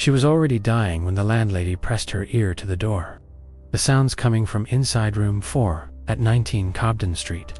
She was already dying when the landlady pressed her ear to the door. The sounds coming from inside room 4 at 19 Cobden Street.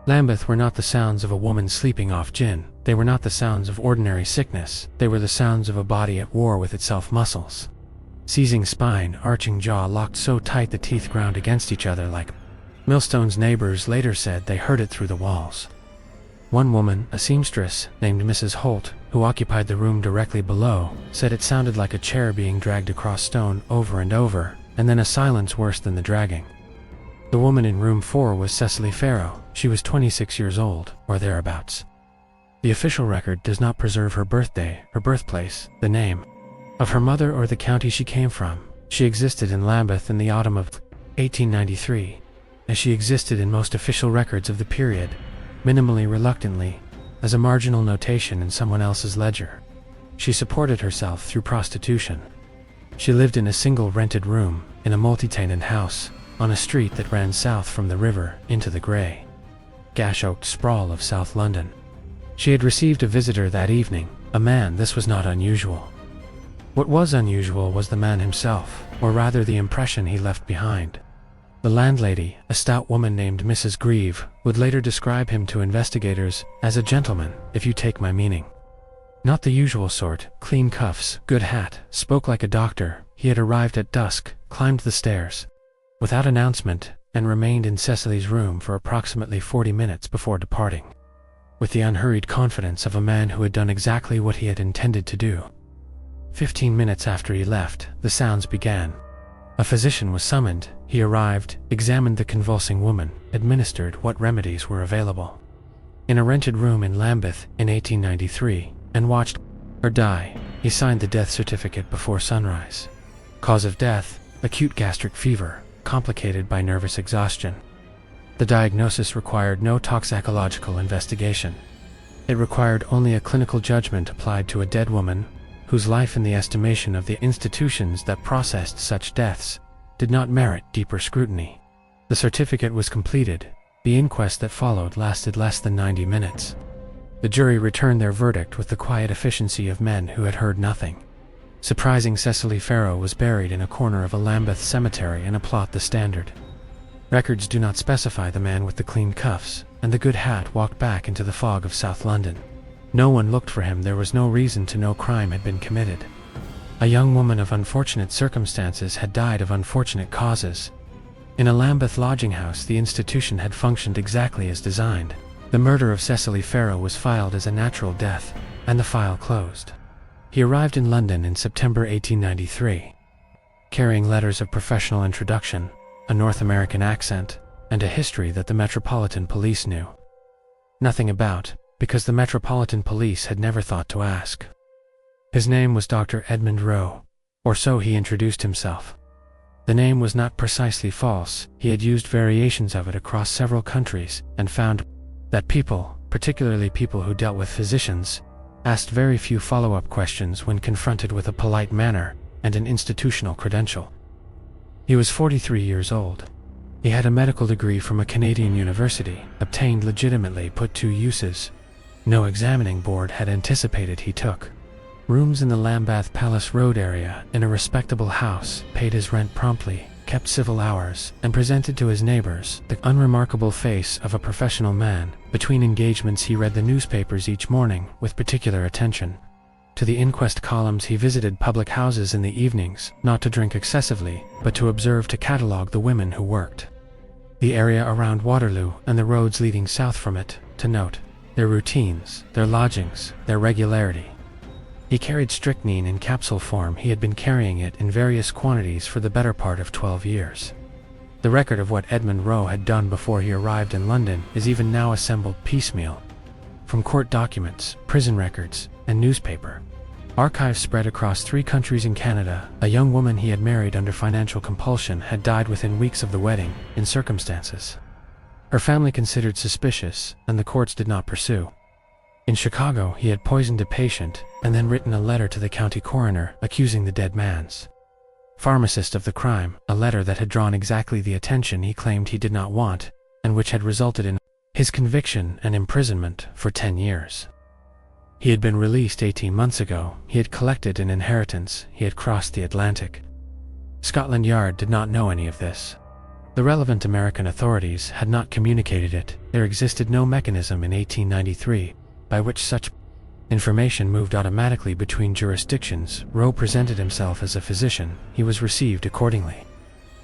Lambeth were not the sounds of a woman sleeping off gin. They were not the sounds of ordinary sickness. They were the sounds of a body at war with itself, muscles. Seizing spine, arching jaw locked so tight the teeth ground against each other like. Millstone's neighbors later said they heard it through the walls. One woman, a seamstress, named Mrs. Holt, who occupied the room directly below, said it sounded like a chair being dragged across stone over and over, and then a silence worse than the dragging. The woman in room 4 was Cecily Farrow. She was 26 years old, or thereabouts. The official record does not preserve her birthday, her birthplace, the name of her mother or the county she came from. She existed in Lambeth in the autumn of 1893, as she existed in most official records of the period, minimally reluctantly, as a marginal notation in someone else's ledger. She supported herself through prostitution. She lived in a single rented room, in a multi-tenant house, on a street that ran south from the river into the grey, gash-oaked sprawl of South London. She had received a visitor that evening, a man. This was not unusual. What was unusual was the man himself, or rather the impression he left behind. The landlady, a stout woman named Mrs. Grieve, would later describe him to investigators as a gentleman, if you take my meaning. Not the usual sort, clean cuffs, good hat, spoke like a doctor. He had arrived at dusk, climbed the stairs, without announcement, and remained in Cecily's room for approximately 40 minutes before departing, with the unhurried confidence of a man who had done exactly what he had intended to do. 15 minutes after he left, the sounds began. A physician was summoned. He arrived, examined the convulsing woman, administered what remedies were available in a rented room in Lambeth in 1893, and watched her die. He signed the death certificate before sunrise. Cause of death, acute gastric fever, complicated by nervous exhaustion. The diagnosis required no toxicological investigation. It required only a clinical judgment applied to a dead woman, whose life in the estimation of the institutions that processed such deaths did not merit deeper scrutiny. The certificate was completed. The inquest that followed lasted less than 90 minutes. The jury returned their verdict with the quiet efficiency of men who had heard nothing. Surprising Cecily Farrow was buried in a corner of a Lambeth cemetery in a plot the standard. Records do not specify the man with the clean cuffs and the good hat walked back into the fog of South London. No one looked for him. There was no reason to know crime had been committed. A young woman of unfortunate circumstances had died of unfortunate causes. In a Lambeth lodging house, the institution had functioned exactly as designed. The murder of Cecily Farrow was filed as a natural death, and the file closed. He arrived in London in September 1893, carrying letters of professional introduction, a North American accent, and a history that the Metropolitan Police knew nothing about, because the Metropolitan Police had never thought to ask. His name was Dr. Edmund Rowe, or so he introduced himself. The name was not precisely false. He had used variations of it across several countries and found that people, particularly people who dealt with physicians, asked very few follow-up questions when confronted with a polite manner and an institutional credential. He was 43 years old. He had a medical degree from a Canadian university, obtained legitimately, put to uses no examining board had anticipated he took. Rooms in the Lambeth Palace Road area in a respectable house, paid his rent promptly, kept civil hours, and presented to his neighbors the unremarkable face of a professional man. Between engagements he read the newspapers each morning with particular attention. To the inquest columns he visited public houses in the evenings, not to drink excessively, but to observe, to catalogue the women who worked the area around Waterloo and the roads leading south from it, to note their routines, their lodgings, their regularity. He carried strychnine in capsule form. He had been carrying it in various quantities for the better part of 12 years. The record of what Edmund Rowe had done before he arrived in London is even now assembled piecemeal from court documents, prison records, and newspaper archives spread across 3 countries in Canada. A young woman he had married under financial compulsion had died within weeks of the wedding, in circumstances her family considered suspicious, and the courts did not pursue. In Chicago, he had poisoned a patient and then written a letter to the county coroner accusing the dead man's pharmacist of the crime, a letter that had drawn exactly the attention he claimed he did not want, and which had resulted in his conviction and imprisonment for 10 years. He had been released 18 months ago, he had collected an inheritance, he had crossed the Atlantic. Scotland Yard did not know any of this. The relevant American authorities had not communicated it. There existed no mechanism in 1893 by which such information moved automatically between jurisdictions. Rowe presented himself as a physician. He was received accordingly.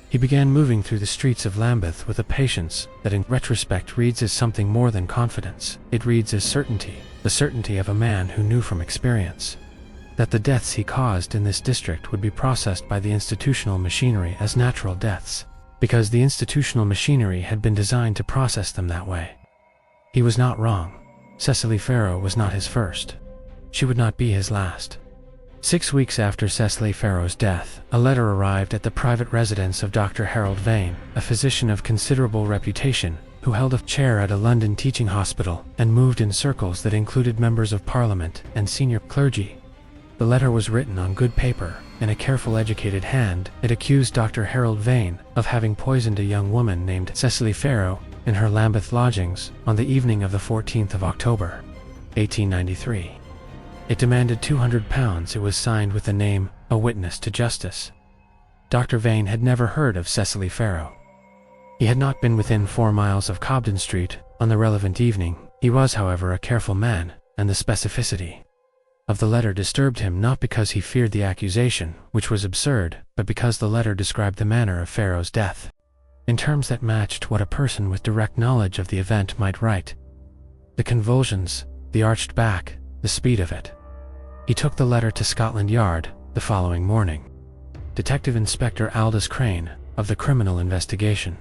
He began moving through the streets of Lambeth with a patience that in retrospect reads as something more than confidence. It reads as certainty, the certainty of a man who knew from experience that the deaths he caused in this district would be processed by the institutional machinery as natural deaths, because the institutional machinery had been designed to process them that way. He was not wrong. Cecily Farrow was not his first. She would not be his last. 6 weeks after Cecily Farrow's death, a letter arrived at the private residence of Dr. Harold Vane, a physician of considerable reputation, who held a chair at a London teaching hospital and moved in circles that included members of Parliament and senior clergy. The letter was written on good paper, in a careful educated hand. It accused Dr. Harold Vane of having poisoned a young woman named Cecily Farrow in her Lambeth lodgings on the evening of the 14th of October, 1893. It demanded £200. It was signed with the name, "A Witness to Justice." Dr. Vane had never heard of Cecily Farrow. He had not been within 4 miles of Cobden Street on the relevant evening. He was, however, a careful man, and the specificity of the letter disturbed him not because he feared the accusation, which was absurd, but because the letter described the manner of Farrow's death in terms that matched what a person with direct knowledge of the event might write. The convulsions, the arched back, the speed of it. He took the letter to Scotland Yard the following morning. Detective Inspector Aldous Crane, of the Criminal Investigation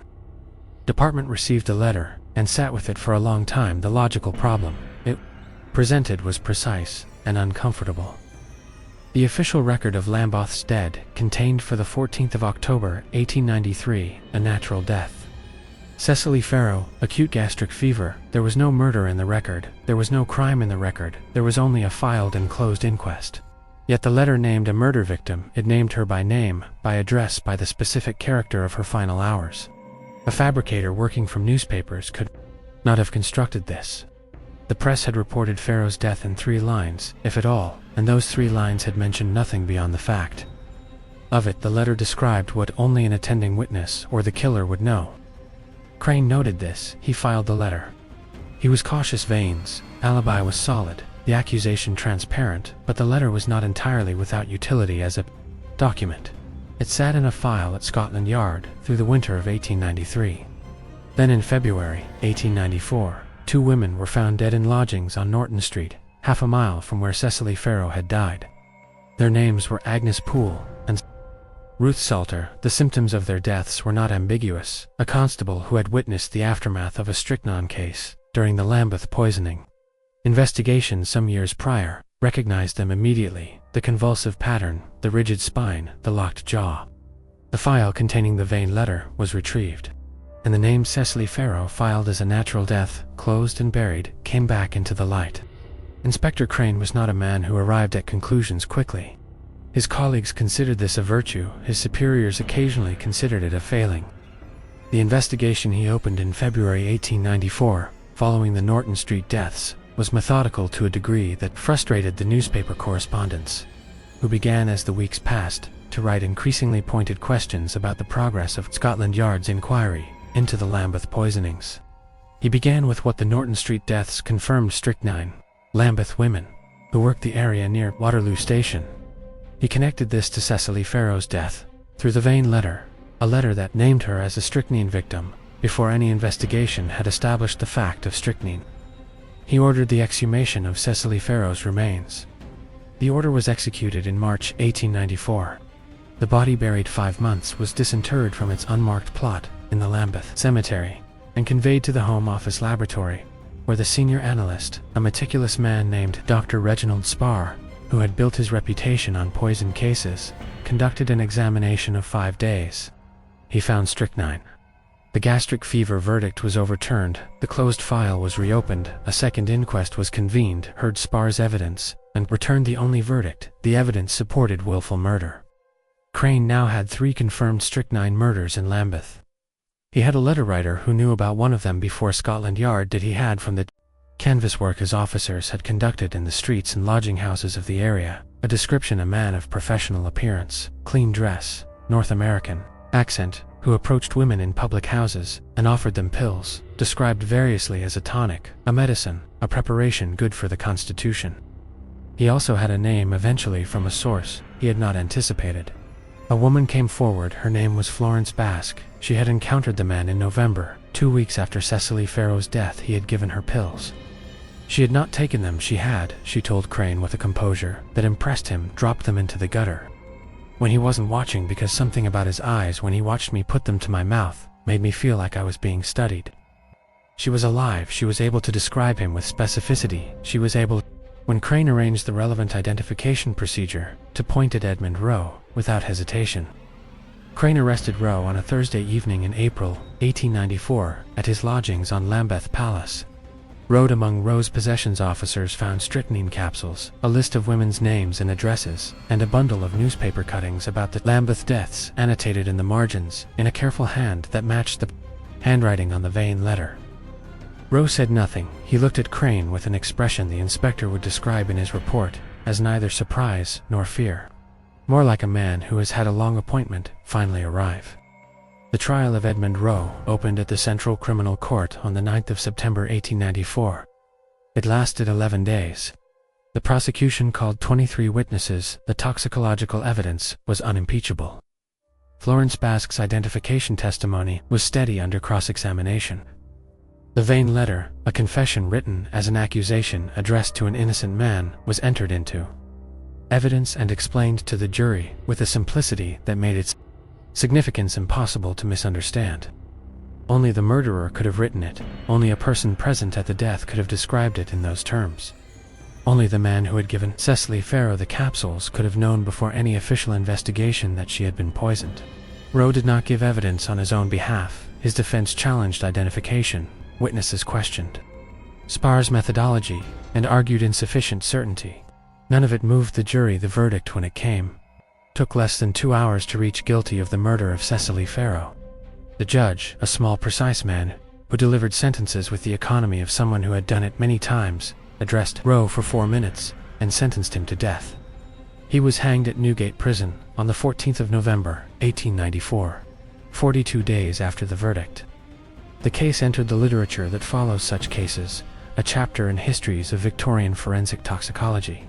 Department, received the letter and sat with it for a long time. The logical problem it presented was precise and uncomfortable. The official record of Lambeth's dead contained for the 14th of October, 1893, a natural death. Cecily Farrow, acute gastric fever. There was no murder in the record. There was no crime in the record. There was only a filed and closed inquest. Yet the letter named a murder victim. It named her by name, by address, by the specific character of her final hours. A fabricator working from newspapers could not have constructed this. The press had reported Farrow's death in 3 lines, if at all, and those 3 lines had mentioned nothing beyond the fact of it. The letter described what only an attending witness or the killer would know. Crane noted this. He filed the letter. He was cautious. Vane's alibi was solid, the accusation transparent, but the letter was not entirely without utility as a document. It sat in a file at Scotland Yard through the winter of 1893. Then in February, 1894, 2 women were found dead in lodgings on Norton Street, half a mile from where Cecily Farrow had died. Their names were Agnes Poole and Ruth Salter. The symptoms of their deaths were not ambiguous. A constable who had witnessed the aftermath of a strychnine case during the Lambeth poisoning investigation some years prior recognized them immediately. The convulsive pattern, the rigid spine, the locked jaw. The file containing the Vane letter was retrieved, and the name Cecily Farrow, filed as a natural death, closed and buried, came back into the light. Inspector Crane was not a man who arrived at conclusions quickly. His colleagues considered this a virtue. His superiors occasionally considered it a failing. The investigation he opened in February 1894, following the Norton Street deaths, was methodical to a degree that frustrated the newspaper correspondents, who began, as the weeks passed, to write increasingly pointed questions about the progress of Scotland Yard's inquiry into the Lambeth poisonings. He began with what the Norton Street deaths confirmed: strychnine. Lambeth women, who worked the area near Waterloo Station. He connected this to Cecily Farrow's death through the Vane letter, a letter that named her as a strychnine victim before any investigation had established the fact of strychnine. He ordered the exhumation of Cecily Farrow's remains. The order was executed in March 1894. The body, buried 5 months, was disinterred from its unmarked plot in the Lambeth cemetery and conveyed to the Home Office laboratory, where the senior analyst, a meticulous man named Dr. Reginald Sparr, who had built his reputation on poison cases, conducted an examination of 5 days. He found strychnine. The gastric fever verdict was overturned. The closed file was reopened. A second inquest was convened, heard Sparr's evidence, and returned the only verdict. The evidence supported willful murder. Crane now had 3 confirmed strychnine murders in Lambeth. He had a letter writer who knew about one of them before Scotland Yard did. He had from the canvas work his officers had conducted in the streets and lodging houses of the area, a description: a man of professional appearance, clean dress, North American accent, who approached women in public houses and offered them pills, described variously as a tonic, a medicine, a preparation good for the constitution. He also had a name eventually from a source he had not anticipated. A woman came forward. Her name was Florence Basque. She had encountered the man in November, 2 weeks after Cecily Farrow's death. He had given her pills. She had not taken them. She told Crane with a composure that impressed him, dropped them into the gutter. When he wasn't watching, because something about his eyes when he watched me put them to my mouth made me feel like I was being studied. She was alive. She was able to describe him with specificity. She was able, when Crane arranged the relevant identification procedure, to point at Edmund Rowe without hesitation. Crane arrested Rowe on a Thursday evening in April 1894 at his lodgings on Lambeth Palace. Among Rowe's possessions, officers found strychnine capsules, a list of women's names and addresses, and a bundle of newspaper cuttings about the Lambeth deaths annotated in the margins in a careful hand that matched the handwriting on the Vane letter. Rowe said nothing. He looked at Crane with an expression the inspector would describe in his report as neither surprise nor fear, more like a man who has had a long appointment finally arrive. The trial of Edmund Rowe opened at the Central Criminal Court on the 9th of September 1894. It lasted 11 days. The prosecution called 23 witnesses. The toxicological evidence was unimpeachable. Florence Basque's identification testimony was steady under cross-examination. The Vane letter, a confession written as an accusation addressed to an innocent man, was entered into evidence and explained to the jury with a simplicity that made its significance impossible to misunderstand. Only the murderer could have written it. Only a person present at the death could have described it in those terms. Only the man who had given Cecily Farrow the capsules could have known before any official investigation that she had been poisoned. Rowe did not give evidence on his own behalf. His defense challenged identification, witnesses questioned, sparse methodology, and argued insufficient certainty. None of it moved the jury. The verdict, when it came, took less than 2 hours to reach guilty of the murder of Cecily Farrow. The judge, a small, precise man who delivered sentences with the economy of someone who had done it many times, addressed Rowe for 4 minutes and sentenced him to death. He was hanged at Newgate Prison on the 14th of November, 1894, 42 days after the verdict. The case entered the literature that follows such cases, a chapter in histories of Victorian forensic toxicology,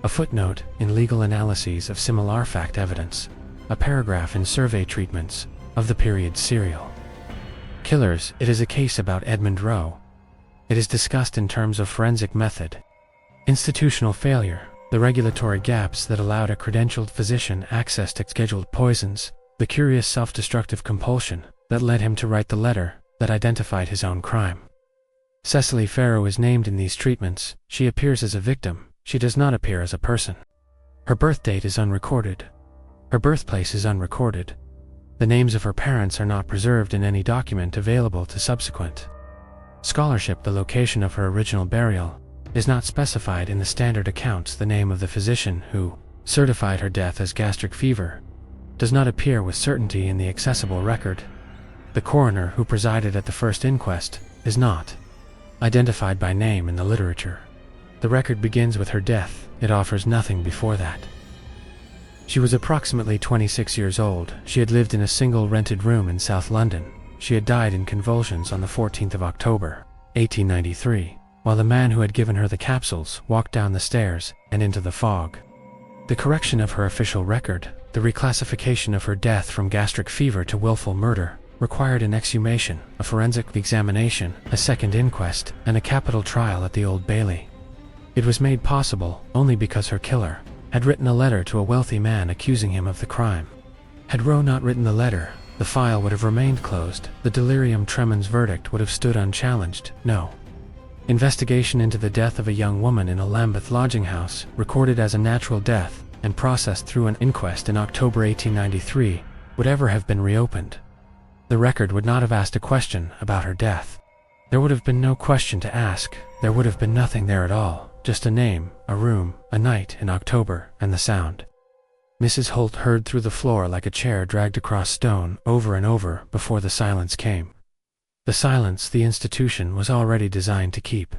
a footnote in legal analyses of similar fact evidence, a paragraph in survey treatments of the period's serial killers. It is a case about Edmund Rowe. It is discussed in terms of forensic method, institutional failure, the regulatory gaps that allowed a credentialed physician access to scheduled poisons, the curious self-destructive compulsion that led him to write the letter that identified his own crime. Cecily Farrow is named in these treatments. She appears as a victim. She does not appear as a person. Her birth date is unrecorded. Her birthplace is unrecorded. The names of her parents are not preserved in any document available to subsequent scholarship. The location of her original burial is not specified in the standard accounts. The name of the physician who certified her death as gastric fever does not appear with certainty in the accessible record. The coroner who presided at the first inquest is not identified by name in the literature. The record begins with her death. It offers nothing before that. She was approximately 26 years old. She had lived in a single rented room in South London. She had died in convulsions on the 14th of October, 1893, while the man who had given her the capsules walked down the stairs and into the fog. The correction of her official record, the reclassification of her death from gastric fever to willful murder, required an exhumation, a forensic examination, a second inquest, and a capital trial at the Old Bailey. It was made possible only because her killer had written a letter to a wealthy man accusing him of the crime. Had Rowe not written the letter, the file would have remained closed. The delirium tremens verdict would have stood unchallenged. No. Investigation into the death of a young woman in a Lambeth lodging house, recorded as a natural death and processed through an inquest in October 1893, would ever have been reopened. The record would not have asked a question about her death. There would have been no question to ask. There would have been nothing there at all. Just a name, a room, a night in October, and the sound Mrs. Holt heard through the floor like a chair dragged across stone over and over before the silence came. The silence the institution was already designed to keep.